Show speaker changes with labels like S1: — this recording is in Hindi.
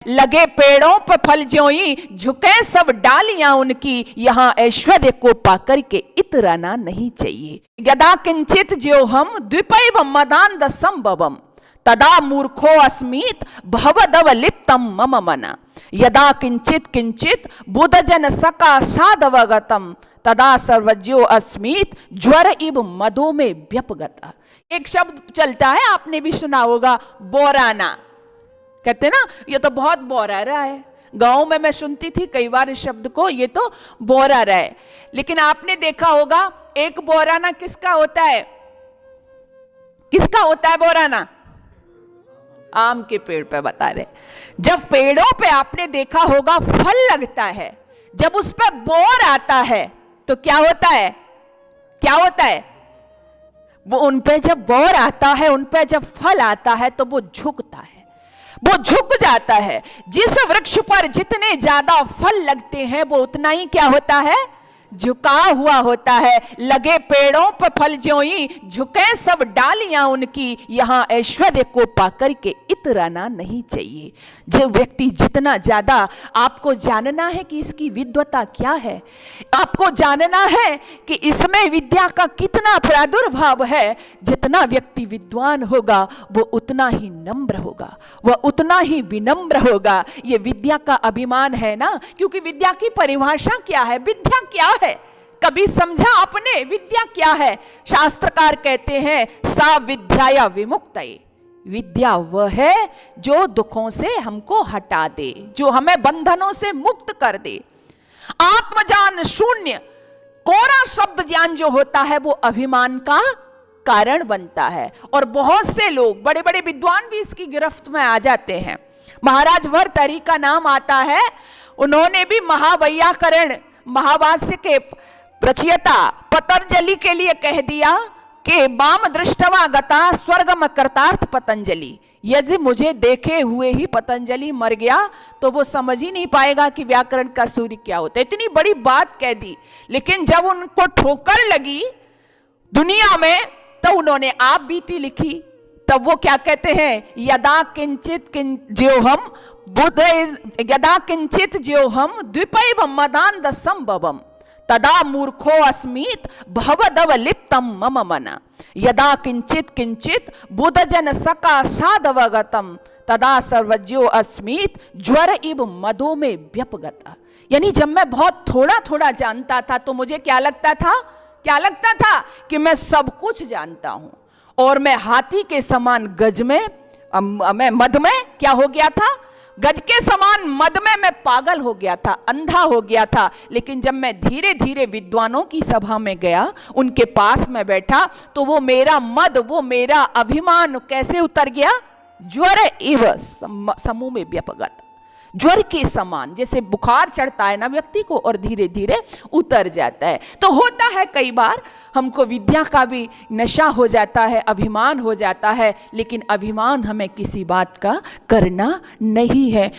S1: लगे पेड़ों पर फल ज्यों झुके सब डालियां उनकी, यहाँ ऐश्वर्य को पाकर के इतराना नहीं चाहिए। यदा किंचित ज्यो हम द्विपैव मदान संभवम तदा मूर्खो अस्मीत भवदव लिप्तम मम मना। यदा किंचित किंचित बुधजन सका साधवगतम तदा सर्वज्यो अस्मीत ज्वर इव मदो में व्यपगता। एक शब्द चलता है, आपने भी सुना होगा, बोराना। कहते ना ये तो बहुत बोरा रहा है। गांव में मैं सुनती थी कई बार इस शब्द को, ये तो बोरा रहा है। लेकिन आपने देखा होगा एक बोराना किसका होता है? किसका होता है बोराना? आम के पेड़ पे बता रहे। जब पेड़ों पे आपने देखा होगा फल लगता है, जब उस पे बोर आता है तो क्या होता है? क्या होता है? वो उन पे जब बोर आता है, उन पे जब फल आता है तो वो झुकता है, वो झुक जाता है। जिस वृक्ष पर जितने ज्यादा फल लगते हैं वो उतना ही क्या होता है? झुका हुआ होता है। लगे पेड़ों पर फल ज्यों झुके सब डालियां उनकी, यहाँ ऐश्वर्य को पाकर के इतराना नहीं चाहिए। जो व्यक्ति जितना ज्यादा, आपको जानना है कि इसकी विद्वता क्या है, आपको जानना है कि इसमें विद्या का कितना प्रादुर्भाव है, जितना व्यक्ति विद्वान होगा वो उतना ही नम्र होगा, वह उतना ही विनम्र होगा। ये विद्या का अभिमान है ना, क्योंकि विद्या की परिभाषा क्या है? विद्या क्या है? कभी समझा आपने विद्या क्या है? शास्त्रकार कहते हैं सा विद्याया विमुक्तये। विद्या वह है जो दुखों से हमको हटा दे, जो हमें बंधनों से मुक्त कर दे। आत्मज्ञान शून्य कोरा शब्द ज्ञान जो होता है वो अभिमान का कारण बनता है। और बहुत से लोग, बड़े बड़े विद्वान भी इसकी गिरफ्त में आ जाते हैं। महाराज भर्तहरि का नाम आता है, उन्होंने भी महावैयाकरण महाभाष्य के रचयिता पतंजलि के लिए कह दिया कि माम दृष्टवा गता स्वर्गम कर्तार्थ पतंजलि। यदि मुझे देखे हुए ही पतंजलि मर गया तो वो समझ ही नहीं पाएगा कि व्याकरण का सूर्य क्या होता है। इतनी बड़ी बात कह दी, लेकिन जब उनको ठोकर लगी दुनिया में तो उन्होंने आप बीती लिखी। तब वो क्या कहते हैं? यदा किंचित ज्योहम बुध यदा किंचित ज्योहम द्विपैव मदान संभवम तदा मूर्खो अस्मीत भवदव लिप्तम मम मना। यदा किंचित किंचित बुधजन सका साधवगतम तदा सर्वज्यो अस्मीत ज्वर इव मदो में व्यपगता। यानी जब मैं बहुत थोड़ा थोड़ा जानता था तो मुझे क्या लगता था? क्या लगता था? कि मैं सब कुछ जानता हूं, और मैं हाथी के समान गज में, मैं मद में क्या हो गया था? गज के समान मद में मैं पागल हो गया था, अंधा हो गया था। लेकिन जब मैं धीरे धीरे विद्वानों की सभा में गया, उनके पास में बैठा, तो वो मेरा मद, वो मेरा अभिमान कैसे उतर गया? ज्वर इव समूह में व्यपगत, ज्वर के समान, जैसे बुखार चढ़ता है ना व्यक्ति को और धीरे धीरे उतर जाता है। तो होता है कई बार हमको विद्या का भी नशा हो जाता है, अभिमान हो जाता है, लेकिन अभिमान हमें किसी बात का करना नहीं है।